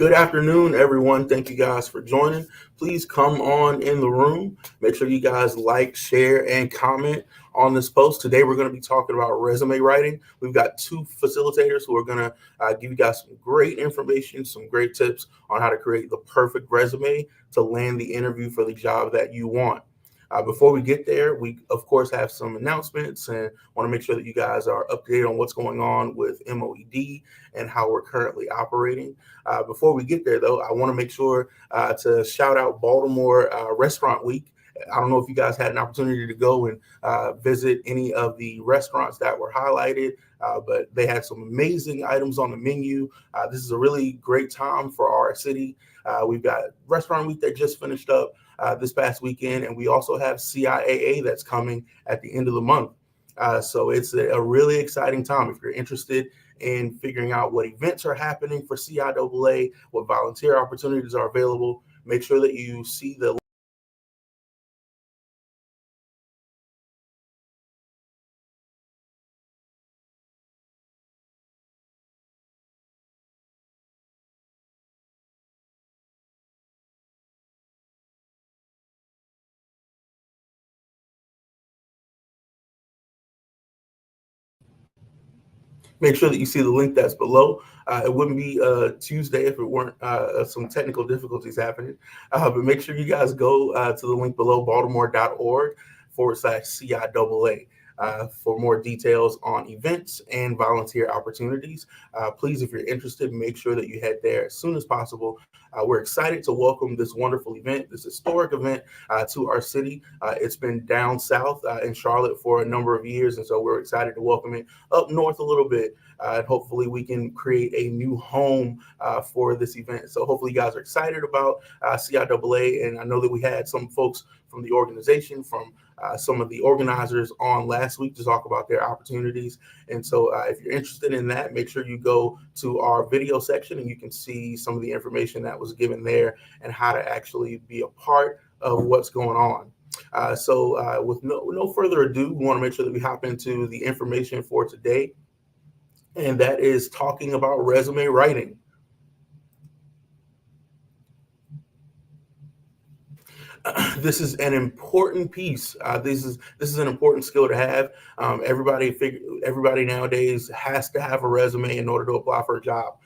Good afternoon, everyone. Thank you guys for joining. Please come on in the room. Make sure you guys like, share, and comment on this post. Today, we're going to be talking about resume writing. We've got two facilitators who are going to give you guys some great information, some great tips on how to create the perfect resume to land the interview for the job that you want. Before we get there, we of course have some announcements and want to make sure that you guys are updated on what's going on with MOED and how we're currently operating. Before we get there, though, I want to make sure to shout out Baltimore Restaurant Week. I don't know if you guys had an opportunity to go and visit any of the restaurants that were highlighted, but they had some amazing items on the menu. This is a really great time for our city. We've got Restaurant Week that just finished up this past weekend, and we also have CIAA that's coming at the end of the month. So it's a really exciting time. If you're interested in figuring out what events are happening for CIAA, what volunteer opportunities are available, make sure that you see the make sure that you see the link that's below. It wouldn't be Tuesday if it weren't some technical difficulties happening. But make sure you guys go to the link below, baltimore.org/CIAA. For more details on events and volunteer opportunities. Please, if you're interested, make sure that you head there as soon as possible. We're excited to welcome this wonderful event, this historic event to our city. It's been down south in Charlotte for a number of years, and so we're excited to welcome it up north a little bit. And hopefully we can create a new home for this event. So hopefully you guys are excited about CIAA, and I know that we had some folks from the organization, from some of the organizers on last week to talk about their opportunities. And so if you're interested in that, make sure you go to our video section and you can see some of the information that was given there and how to actually be a part of what's going on. So with no further ado, we want to make sure that we hop into the information for today. And that is talking about resume writing. This is an important piece. This is an important skill to have. Everybody nowadays has to have a resume in order to apply for a job.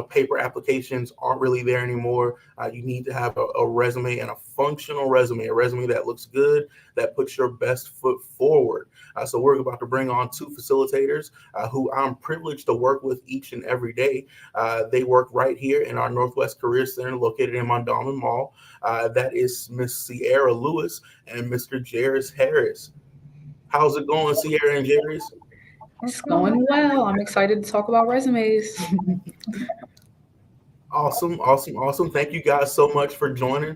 Paper applications aren't really there anymore. You need to have a resume, and a functional resume, a resume that looks good, that puts your best foot forward. So we're about to bring on two facilitators who I'm privileged to work with each and every day. They work right here in our Northwest Career Center located in Mondawmin Mall. That is Miss Sierra Lewis and Mr. Jairus Harris. How's it going, Sierra and Jairus? It's going well. I'm excited to talk about resumes. Awesome. Thank you guys so much for joining.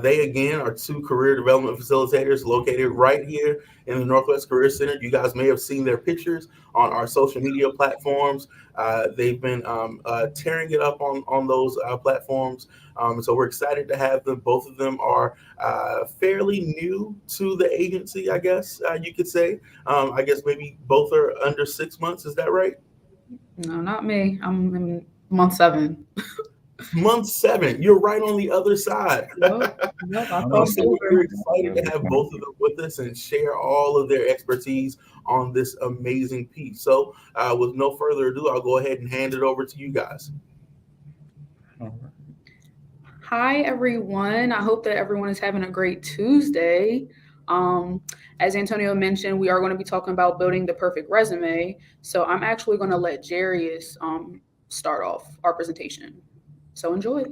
They, again, are two career development facilitators located right here in the Northwest Career Center. You guys may have seen their pictures on our social media platforms. They've been tearing it up on those platforms. So we're excited to have them. Both of them are fairly new to the agency, I guess you could say. I guess maybe both are under 6 months. Is that right? No, not me. I'm in month 7. Month 7, you're right on the other side. I So we're excited to have both of them with us and share all of their expertise on this amazing piece. So with no further ado, I'll go ahead and hand it over to you guys. Hi, everyone. I hope that everyone is having a great Tuesday. As Antonio mentioned, we are going to be talking about building the perfect resume. So I'm actually going to let Jairus start off our presentation. So enjoy.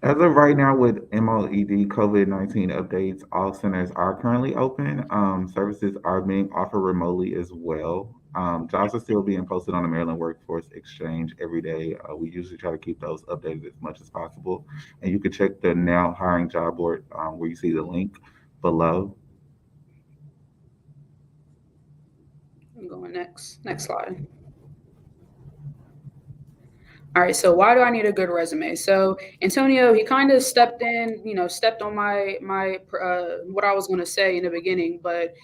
As of right now, with MOED COVID-19 updates, all centers are currently open. Services are being offered remotely as well. Jobs are still being posted on the Maryland Workforce Exchange every day. We usually try to keep those updated as much as possible. And you can check the Now Hiring Job Board where you see the link below. I'm going next slide. All right, so why do I need a good resume? So Antonio, he kind of stepped on my what I was going to say in the beginning, but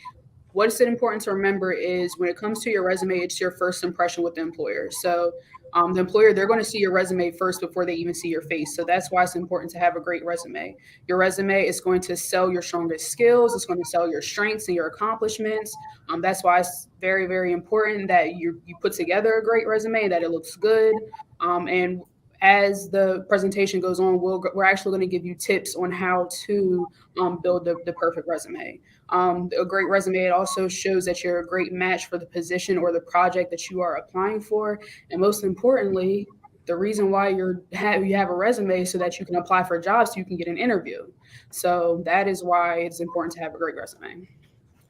what's important to remember is when it comes to your resume, it's your first impression with the employer. So the employer, they're going to see your resume first before they even see your face. So that's why it's important to have a great resume. Your resume is going to sell your strongest skills. It's going to sell your strengths and your accomplishments. That's why it's very, very important that you put together a great resume, that it looks good. And as the presentation goes on, we're actually going to give you tips on how to build the perfect resume. A great resume, it also shows that you're a great match for the position or the project that you are applying for. And most importantly, the reason why you have a resume is so that you can apply for jobs, so you can get an interview. So that is why it's important to have a great resume.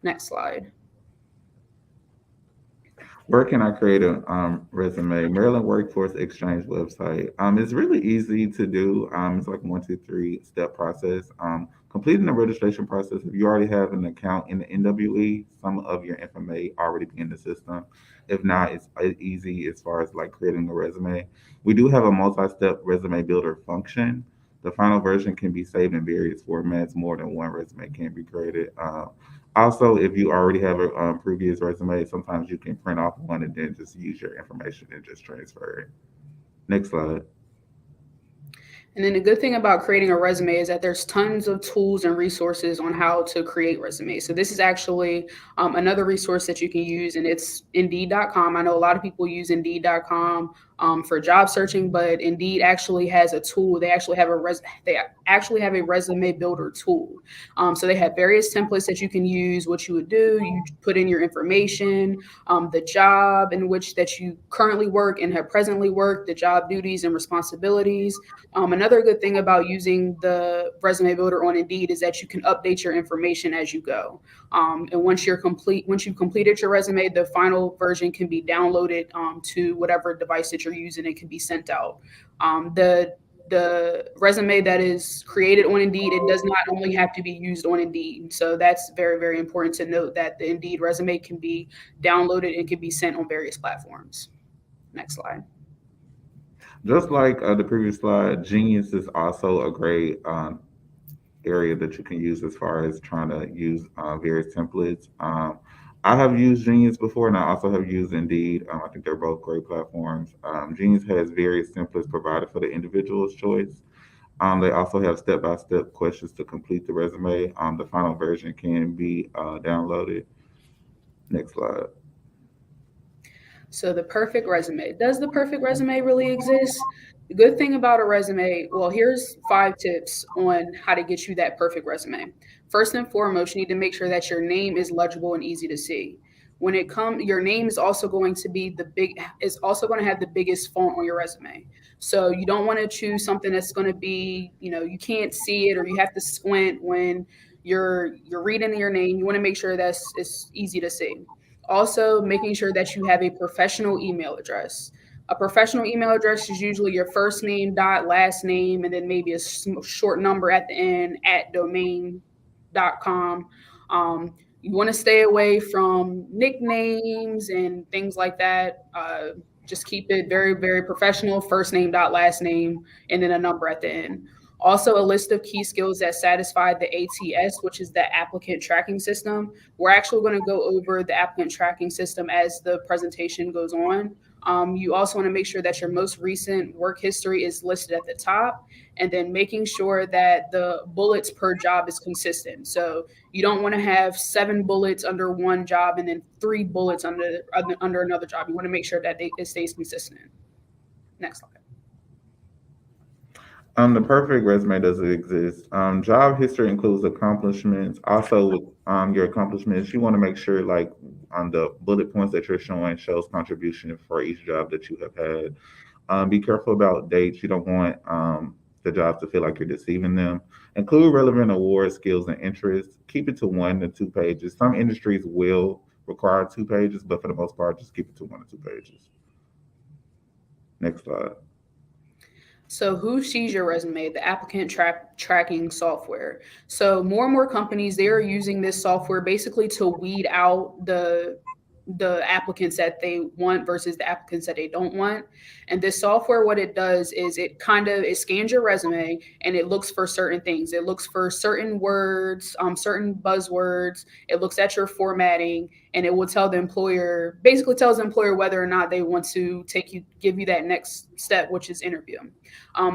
Next slide. Where can I create a resume? Maryland Workforce Exchange website. It's really easy to do. It's like 1, 2, 3 step process. Completing the registration process. If you already have an account in the NWE, some of your information may already be in the system. If not, it's easy as far as like creating a resume. We do have a multi-step resume builder function. The final version can be saved in various formats. More than one resume can be created. Also, if you already have a previous resume, sometimes you can print off one and then just use your information and just transfer it. Next slide. And then the good thing about creating a resume is that there's tons of tools and resources on how to create resumes. So this is actually another resource that you can use, and it's Indeed.com. I know a lot of people use Indeed.com for job searching, but Indeed actually has a tool. They actually have a resume builder tool. So they have various templates that you can use. What you would do, you put in your information, the job in which that you currently work and have presently worked, the job duties and responsibilities. Another good thing about using the resume builder on Indeed is that you can update your information as you go. And once you've completed your resume, the final version can be downloaded to whatever device that you're using. It can be sent out. The resume that is created on Indeed, it does not only have to be used on Indeed. So that's very, very important to note that the Indeed resume can be downloaded and can be sent on various platforms. Next slide. Just like the previous slide, Genius is also a great area that you can use as far as trying to use various templates. I have used Genius before, and I also have used Indeed. I think they're both great platforms. Genius has various templates provided for the individual's choice. They also have step-by-step questions to complete the resume. The final version can be downloaded. Next slide. So the perfect resume. Does the perfect resume really exist? The good thing about a resume, well, here's 5 tips on how to get you that perfect resume. First and foremost, you need to make sure that your name is legible and easy to see. When it comes, your name is also going to be is also going to have the biggest font on your resume. So you don't want to choose something that's going to be, you can't see it or you have to squint when you're reading your name. You want to make sure that's it's easy to see. Also, making sure that you have a professional email address. A professional email address is usually your first name dot last name and then maybe a short number at the end at domain.com. You want to stay away from nicknames and things like that. Just keep it very, very professional. First name dot last name and then a number at the end. Also, a list of key skills that satisfy the ATS, which is the applicant tracking system. We're actually going to go over the applicant tracking system as the presentation goes on. You also want to make sure that your most recent work history is listed at the top, and then making sure that the bullets per job is consistent. So you don't want to have 7 bullets under one job and then 3 bullets under another job. You want to make sure that it stays consistent. Next slide. The perfect resume doesn't exist. Job history includes accomplishments. Also, with your accomplishments, you want to make sure, like, on the bullet points that you're showing, shows contribution for each job that you have had. Be careful about dates. You don't want the jobs to feel like you're deceiving them. Include relevant awards, skills, and interests. Keep it to 1 to 2 pages. Some industries will require 2 pages, but for the most part, just keep it to 1 to 2 pages. Next slide. So who sees your resume? The applicant tracking software. So more and more companies, they are using this software basically to weed out the applicants that they want versus the applicants that they don't want. And this software, what it does is it scans your resume and it looks for certain things. It looks for certain words, certain buzzwords. It looks at your formatting, and it will tell the employer, basically tells the employer whether or not they want to give you that next step, which is interview.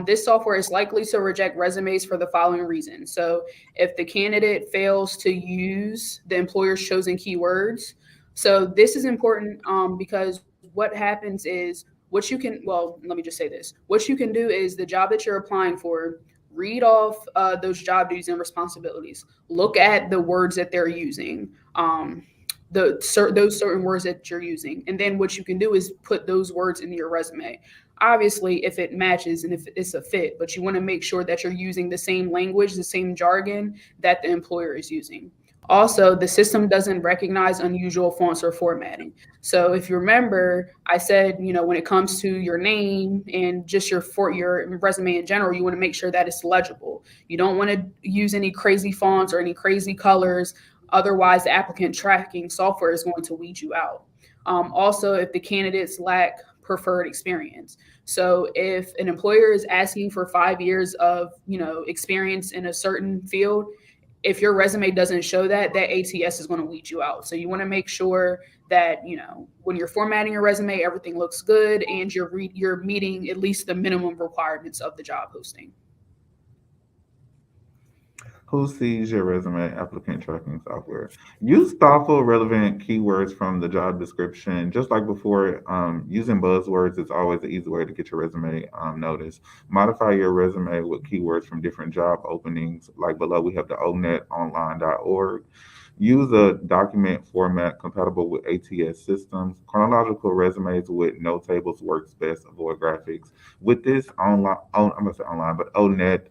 This software is likely to reject resumes for the following reasons. So if the candidate fails to use the employer's chosen keywords. So this is important because what happens is let me just say this. What you can do is the job that you're applying for, read off those job duties and responsibilities. Look at the words that they're using. Those certain words that you're using, and then what you can do is put those words into your resume. Obviously, if it matches and if it's a fit, but you want to make sure that you're using the same language, the same jargon that the employer is using. Also, the system doesn't recognize unusual fonts or formatting. So if you remember, I said, when it comes to your name and just your resume in general, you want to make sure that it's legible. You don't want to use any crazy fonts or any crazy colors. Otherwise, the applicant tracking software is going to weed you out. Also, if the candidates lack preferred experience. So if an employer is asking for 5 years of, experience in a certain field, if your resume doesn't show that ATS is going to weed you out. So you want to make sure that, when you're formatting your resume, everything looks good and you're meeting at least the minimum requirements of the job posting. Who sees your resume? Applicant tracking software. Use thoughtful, relevant keywords from the job description. Just like before, using buzzwords is always the easy way to get your resume noticed. Modify your resume with keywords from different job openings. Like below, we have the onetonline.org. Use a document format compatible with ATS systems. Chronological resumes with no tables works best. Avoid graphics. With this I'm gonna say online, but ONET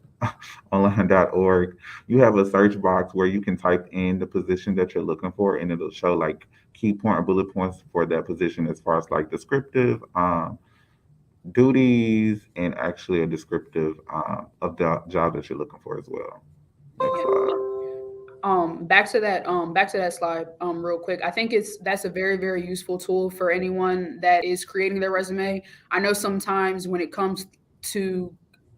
online.org, you have a search box where you can type in the position that you're looking for, and it'll show like key point or bullet points for that position as far as like descriptive duties and actually a descriptive of the job that you're looking for as well. Next Yeah. slide. Back to that slide real quick. I think that's a very, very useful tool for anyone that is creating their resume. I know sometimes when it comes to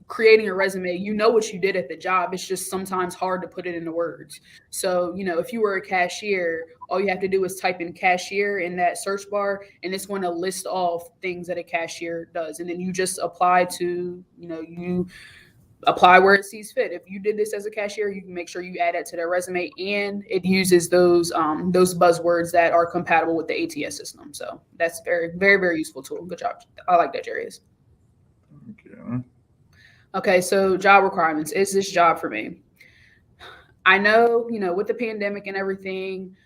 creating a resume, you know what you did at the job. It's just sometimes hard to put it into words. So, if you were a cashier, all you have to do is type in cashier in that search bar, and it's going to list off things that a cashier does. And then you just you apply where it sees fit. If you did this as a cashier, you can make sure you add that to their resume, and it uses those buzzwords that are compatible with the ATS system. So that's very, very, very useful tool. Good job. I like that, Jarius. Okay. Okay, so job requirements. Is this job for me? I know, with the pandemic and everything,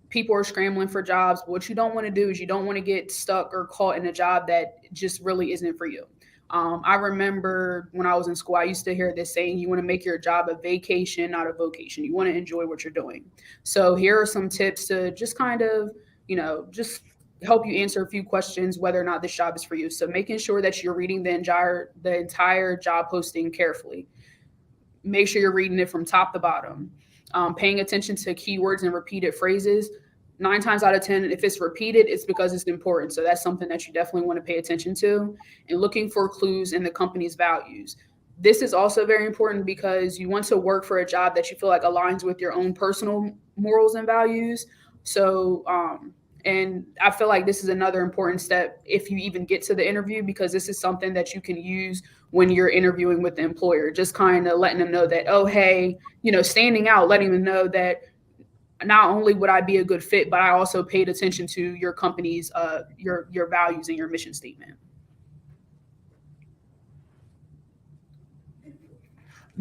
people are scrambling for jobs. But what you don't want to do is you don't want to get stuck or caught in a job that just really isn't for you. I remember when I was in school, I used to hear this saying, you want to make your job a vacation, not a vocation. You want to enjoy what you're doing. So here are some tips to just kind of, just help you answer a few questions whether or not this job is for you. So making sure that you're reading the entire job posting carefully. Make sure you're reading it from top to bottom. Paying attention to keywords and repeated phrases. 9 times out of 10, if it's repeated, it's because it's important. So that's something that you definitely want to pay attention to. And looking for clues in the company's values. This is also very important because you want to work for a job that you feel like aligns with your own personal morals and values. So, and I feel like this is another important step if you even get to the interview, because this is something that you can use when you're interviewing with the employer, just kind of letting them know that, oh, hey, standing out, letting them know that not only would I be a good fit, but I also paid attention to your company's, your values and your mission statement.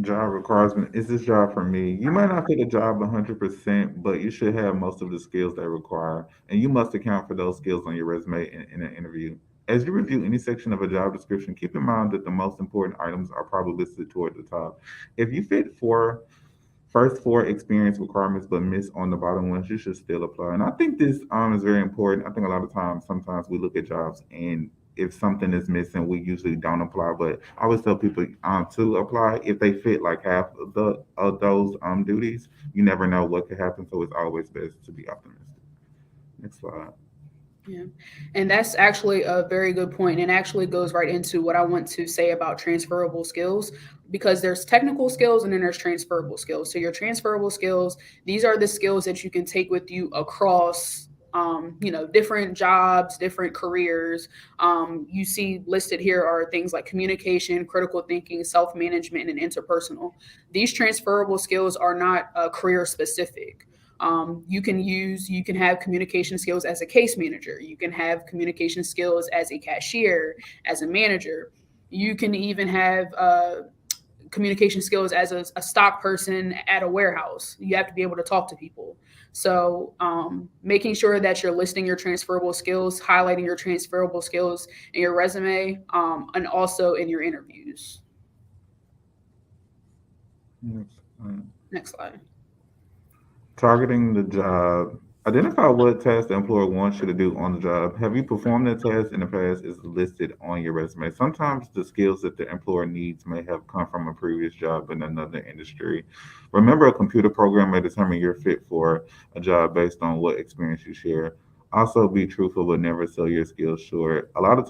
Job requirement. Is this job for me? You might not fit a job 100%, but you should have most of the skills they require, and you must account for those skills on your resume in an interview. As you review any section of a job description, keep in mind that the most important items are probably listed toward the top. If you fit first four experience requirements but miss on the bottom ones, you should still apply. And I think this is very important. I think a lot of times, sometimes we look at jobs and if something is missing, we usually don't apply. But I always tell people to apply if they fit like half of those duties. You never know what could happen, so it's always best to be optimistic. Next slide. Yeah. And that's actually a very good point, and actually goes right into what I want to say about transferable skills, because there's technical skills and then there's transferable skills. So your transferable skills, these are the skills that you can take with you across different jobs, different careers. You see listed here are things like communication, critical thinking, self-management, and interpersonal. These transferable skills are not career specific. You can have communication skills as a case manager. You can have communication skills as a cashier, as a manager. You can even have communication skills as a stock person at a warehouse. You have to be able to talk to people. So, making sure that you're listing your transferable skills, highlighting your transferable skills in your resume, and also in your interviews. Next, Next slide. targeting the job. Identify what tasks the employer wants you to do on the job. Have you performed that task in the past is listed on your resume. Sometimes the skills that the employer needs may have come from a previous job in another industry. Remember, a computer program may determine your fit for a job based on what experience you share. Also, be truthful, but never sell your skills short. A lot of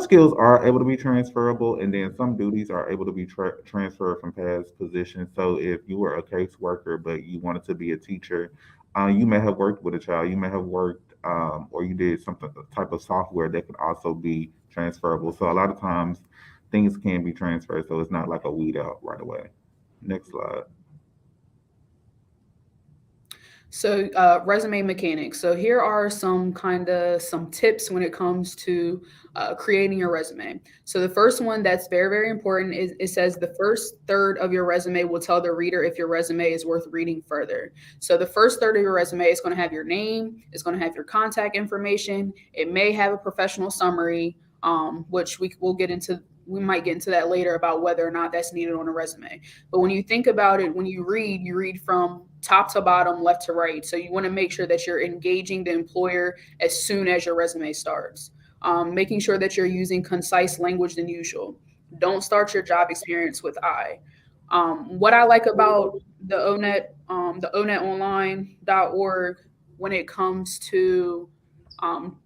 skills are able to be transferable, and then some duties are able to be transferred from past positions. So, if you were a caseworker but you wanted to be a teacher, you may have worked with a child. You may have worked, or you did something type of software that could also be transferable. So, a lot of times, things can be transferred. So, it's not like a weed out right away. Next slide. So, resume mechanics. So here are some tips when it comes to creating your resume. So the first one that's very very important is it says the first third of your resume will tell the reader if your resume is worth reading further. So the first third of your resume is going to have your name, it's going to have your contact information. It may have a professional summary, which we will get into. We might get into that later about whether or not that's needed on a resume. But when you think about it, when you read from top to bottom, left to right. So you want to make sure that you're engaging the employer as soon as your resume starts. Making sure that you're using concise language than usual. Don't start your job experience with I. What I like about the onetonline.org when it comes to um,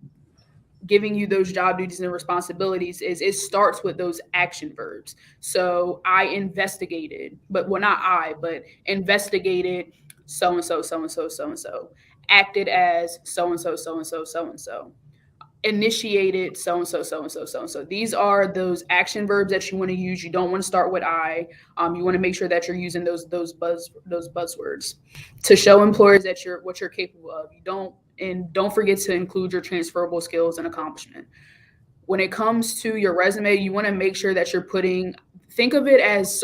giving you those job duties and responsibilities is it starts with those action verbs. So I investigated, but well, not I, but investigated so and so, so and so, so and so, acted as so and so, so and so, so and so, initiated so and so, so and so, so and so. These are those action verbs that you want to use. You don't want to start with I. You want to make sure that you're using those buzzwords to show employers that you're what you're capable of. Don't forget to include your transferable skills and accomplishment. When it comes to your resume, you want to make sure that you're putting think of it as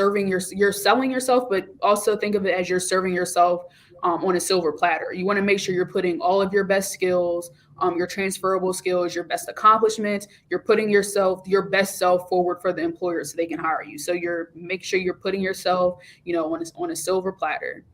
you're selling yourself, but also think of it as you're serving yourself on a silver platter. You want to make sure you're putting all of your best skills, your transferable skills, your best accomplishments. You're putting your best self forward for the employer so they can hire you. So make sure you're putting yourself, on a silver platter.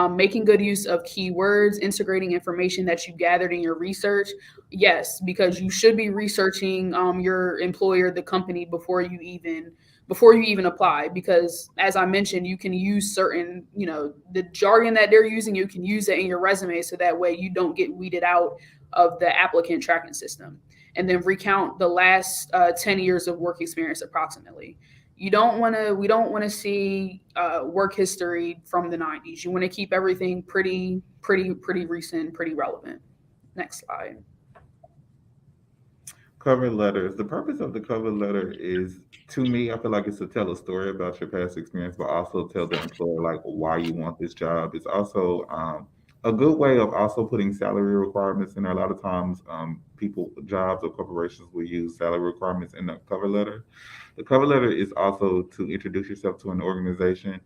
Making good use of keywords, integrating information that you gathered in your research. Yes, because you should be researching your employer, the company, before you even apply. Because as I mentioned, you can use the jargon that they're using. You can use it in your resume so that way you don't get weeded out of the applicant tracking system. And then recount the last 10 years of work experience approximately. We don't want to see work history from the 90s. You want to keep everything pretty recent, pretty relevant. Next slide. Cover letters. The purpose of the cover letter is, to me, I feel like it's to tell a story about your past experience, but also tell the employer like why you want this job. It's also a good way of also putting salary requirements in there. A lot of times, jobs or corporations will use salary requirements in the cover letter. The cover letter is also to introduce yourself to an organization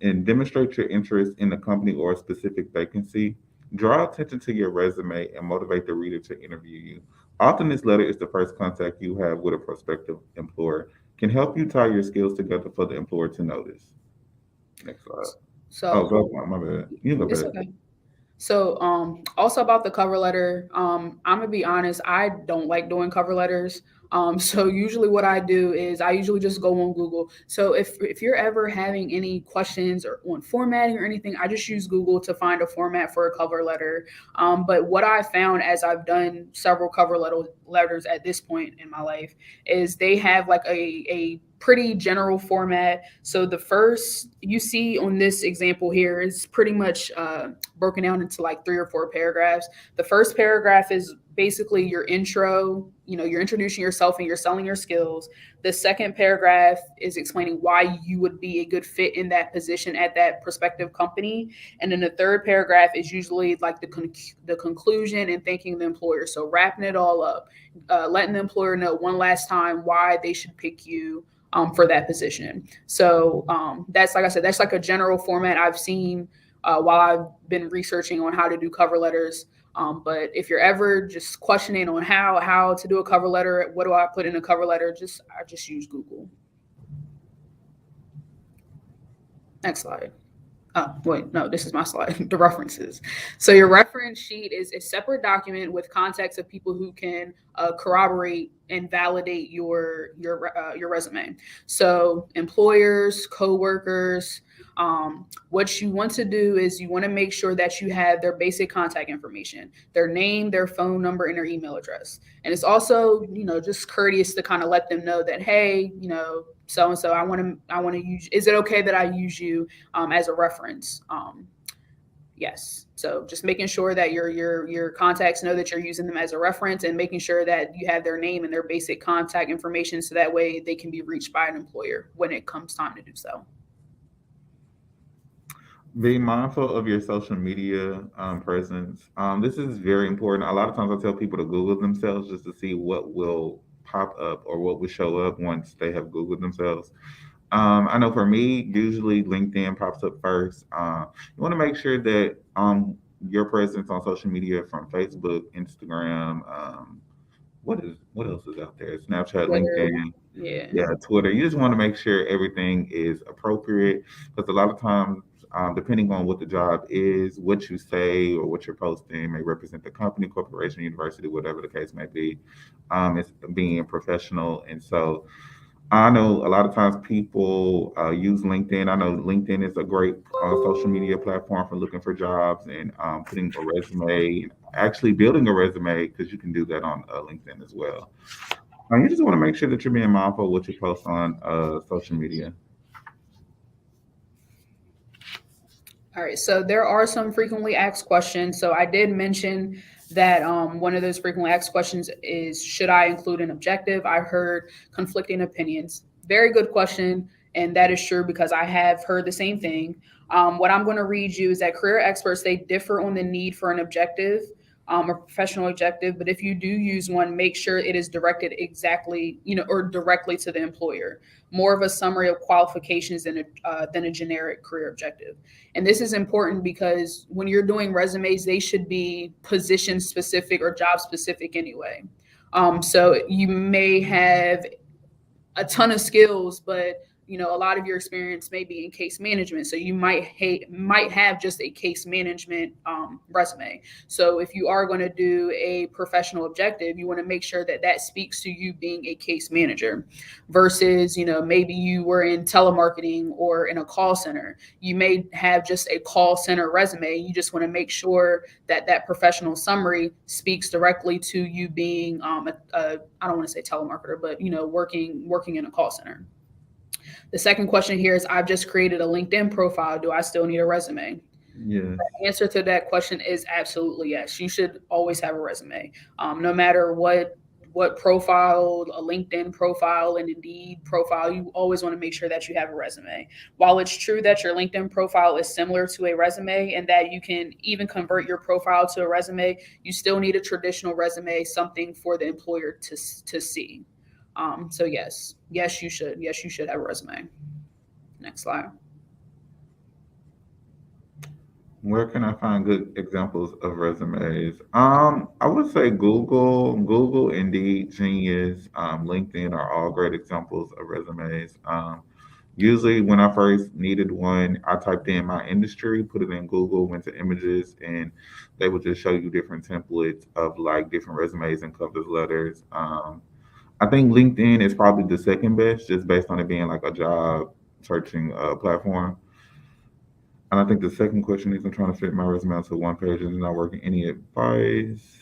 and demonstrate your interest in the company or a specific vacancy. Draw attention to your resume and motivate the reader to interview you. Often, this letter is the first contact you have with a prospective employer. Can help you tie your skills together for the employer to notice. Next slide. Oh, So go on, my bad. You go it's back. okay. So, also about the cover letter, I'm gonna be honest, I don't like doing cover letters. So usually what I do is I usually just go on Google. So if you're ever having any questions or on formatting or anything, I just use Google to find a format for a cover letter. But what I found as I've done several letters at this point in my life is they have like a pretty general format. So the first you see on this example here is pretty much broken down into like 3 or 4 paragraphs. The first paragraph is basically your intro. You're introducing yourself and you're selling your skills. The second paragraph is explaining why you would be a good fit in that position at that prospective company. And then the third paragraph is usually like the conclusion and thanking the employer. So wrapping it all up, letting the employer know one last time why they should pick you for that position. So that's, like I said, that's like a general format I've seen while I've been researching on how to do cover letters. But if you're ever just questioning on how to do a cover letter, what do I put in a cover letter? I just use Google. Next slide. Oh, wait, no, this is my slide, the references. So your reference sheet is a separate document with contacts of people who can corroborate and validate your resume. So employers, coworkers. What you want to do is you want to make sure that you have their basic contact information, their name, their phone number, and their email address. And it's also, just courteous to kind of let them know that, hey, so and so, I want to use. Is it okay that I use you as a reference? Yes. So just making sure that your contacts know that you're using them as a reference, and making sure that you have their name and their basic contact information, so that way they can be reached by an employer when it comes time to do so. Be mindful of your social media presence. This is very important. A lot of times I tell people to Google themselves just to see what will pop up or what will show up once they have Googled themselves. I know for me, usually LinkedIn pops up first. You want to make sure that your presence on social media from Facebook, Instagram, what else is out there? Snapchat, Twitter, LinkedIn, yeah. yeah, Twitter. You just want to make sure everything is appropriate, because a lot of times, depending on what the job is, what you say or what you're posting may represent the company, corporation, university, whatever the case may be. It's being professional, and so I know a lot of times people use LinkedIn. I know LinkedIn is a great social media platform for looking for jobs and putting a resume, actually building a resume, because you can do that on LinkedIn as well. You just want to make sure that you're being mindful of what you post on social media. All right, so there are some frequently asked questions. So I did mention that one of those frequently asked questions is, should I include an objective? I heard conflicting opinions. Very good question, and that is true because I have heard the same thing. What I'm going to read you is that career experts, they differ on the need for an objective, a professional objective. But if you do use one, make sure it is directed exactly, or directly to the employer. More of a summary of qualifications than a generic career objective. And this is important because when you're doing resumes, they should be position specific or job specific anyway. So you may have a ton of skills, but a lot of your experience may be in case management, so you might have just a case management resume. So if you are going to do a professional objective, you want to make sure that that speaks to you being a case manager, versus maybe you were in telemarketing or in a call center. You may have just a call center resume. You just want to make sure that that professional summary speaks directly to you being I don't want to say telemarketer, but working in a call center. The second question here is, I've just created a LinkedIn profile. Do I still need a resume? Yes. The answer to that question is absolutely yes. You should always have a resume, no matter what profile, a LinkedIn profile, an Indeed profile. You always want to make sure that you have a resume. While it's true that your LinkedIn profile is similar to a resume and that you can even convert your profile to a resume, you still need a traditional resume, something for the employer to see. So yes, you should have a resume. Next slide. Where can I find good examples of resumes? I would say Google, Indeed, Genius, LinkedIn are all great examples of resumes. Usually, when I first needed one, I typed in my industry, put it in Google, went to images, and they would just show you different templates of like different resumes and cover letters. I think LinkedIn is probably the second best, just based on it being like a job searching platform. And I think the second question is, I'm trying to fit my resume onto one page and not working. Any advice?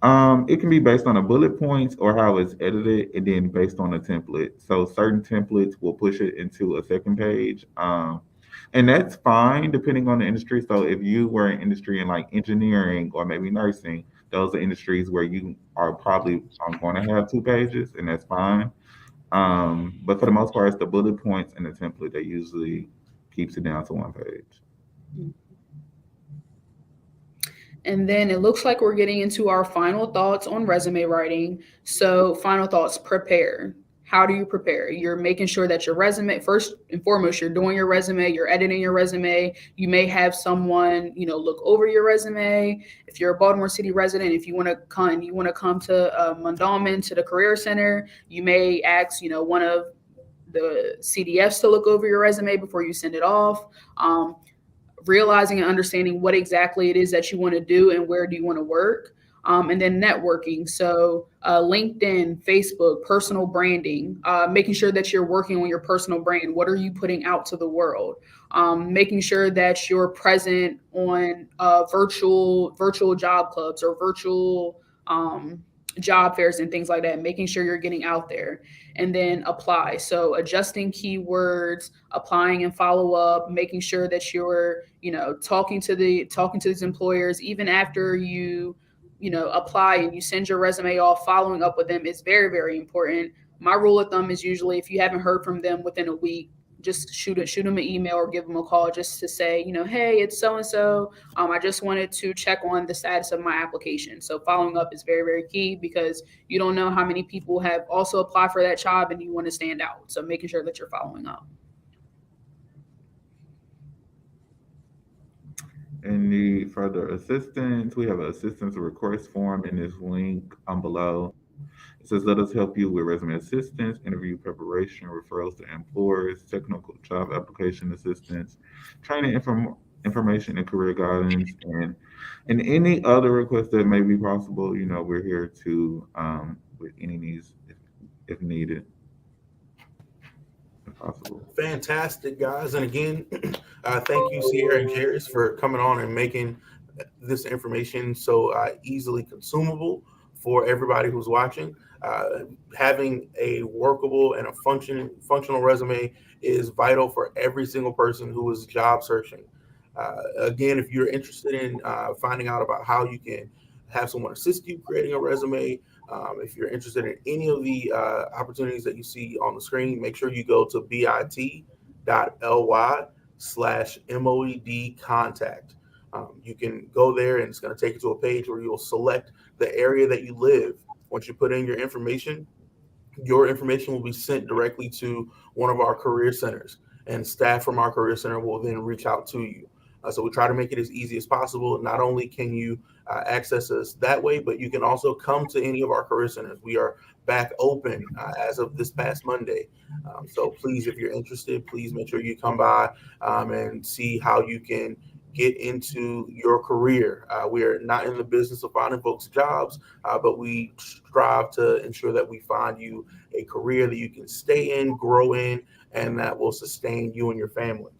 It can be based on the bullet points or how it's edited, and then based on a template. So certain templates will push it into a second page, and that's fine depending on the industry. So if you were in industry in like engineering or maybe nursing, those are industries where you are probably going to have two pages, and that's fine. But for the most part, it's the bullet points and the template that usually keeps it down to one page. And then it looks like we're getting into our final thoughts on resume writing. So, final thoughts: prepare. How do you prepare? You're making sure that your resume, first and foremost, you're doing your resume, you're editing your resume. You may have someone, look over your resume. If you're a Baltimore City resident, if you want to come to Mondawmin to the Career Center, you may ask, one of the CDFs to look over your resume before you send it off. Realizing and understanding what exactly it is that you want to do and where do you want to work. And then networking. So LinkedIn, Facebook, personal branding, making sure that you're working on your personal brand. What are you putting out to the world? Making sure that you're present on virtual job clubs or virtual job fairs and things like that. Making sure you're getting out there, and then apply. So adjusting keywords, applying and follow up, making sure that you're talking to these employers even after you apply and you send your resume off. Following up with them is very, very important. My rule of thumb is usually, if you haven't heard from them within a week, just shoot them an email or give them a call just to say, hey, it's so and so. I just wanted to check on the status of my application. So following up is very, very key, because you don't know how many people have also applied for that job and you want to stand out. So making sure that you're following up. And need further assistance, we have an assistance request form in this link below. It says, let us help you with resume assistance, interview preparation, referrals to employers, technical job application assistance, training information and career guidance, and any other requests that may be possible. We're here to with any needs if needed, if possible. Fantastic, guys. And again, thank you, Sierra and Jairus, for coming on and making this information so easily consumable for everybody who's watching. Having a workable and a functional resume is vital for every single person who is job searching. Again, if you're interested in finding out about how you can have someone assist you creating a resume, if you're interested in any of the opportunities that you see on the screen, make sure you go to bit.ly/MOED contact. You can go there and it's going to take you to a page where you'll select the area that you live. Once you put in your information will be sent directly to one of our career centers, and staff from our career center will then reach out to you. So we try to make it as easy as possible. Not only can you access us that way, but you can also come to any of our career centers. We are back open as of this past Monday. So please, if you're interested, please make sure you come by and see how you can get into your career. We're not in the business of finding folks jobs, but we strive to ensure that we find you a career that you can stay in, grow in, and that will sustain you and your family.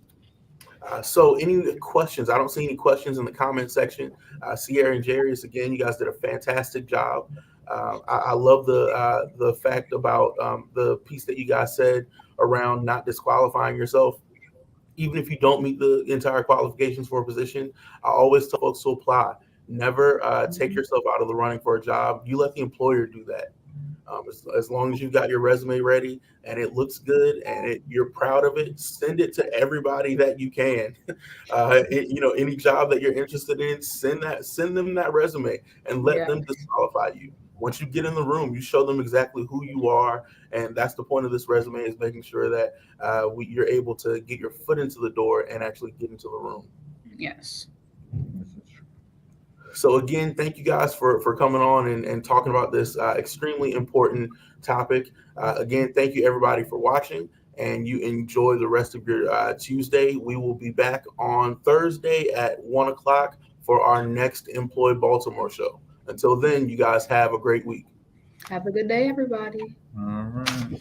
So any questions? I don't see any questions in the comment section. Sierra and Jairus, again, you guys did a fantastic job. I love the fact about the piece that you guys said around not disqualifying yourself. Even if you don't meet the entire qualifications for a position, I always tell folks to apply. Never take yourself out of the running for a job. You let the employer do that. As long as you got your resume ready and it looks good and you're proud of it, send it to everybody that you can. Any job that you're interested in, send them that resume and let Yeah. them disqualify you. Once you get in the room, you show them exactly who you are, and that's the point of this resume, is making sure that you're able to get your foot into the door and actually get into the room. Yes. So again, thank you guys for coming on and talking about this extremely important topic. Again, thank you everybody for watching, and you enjoy the rest of your Tuesday. We will be back on Thursday at 1 o'clock for our next Employ Baltimore show. Until then, you guys have a great week. Have a good day, everybody. All right.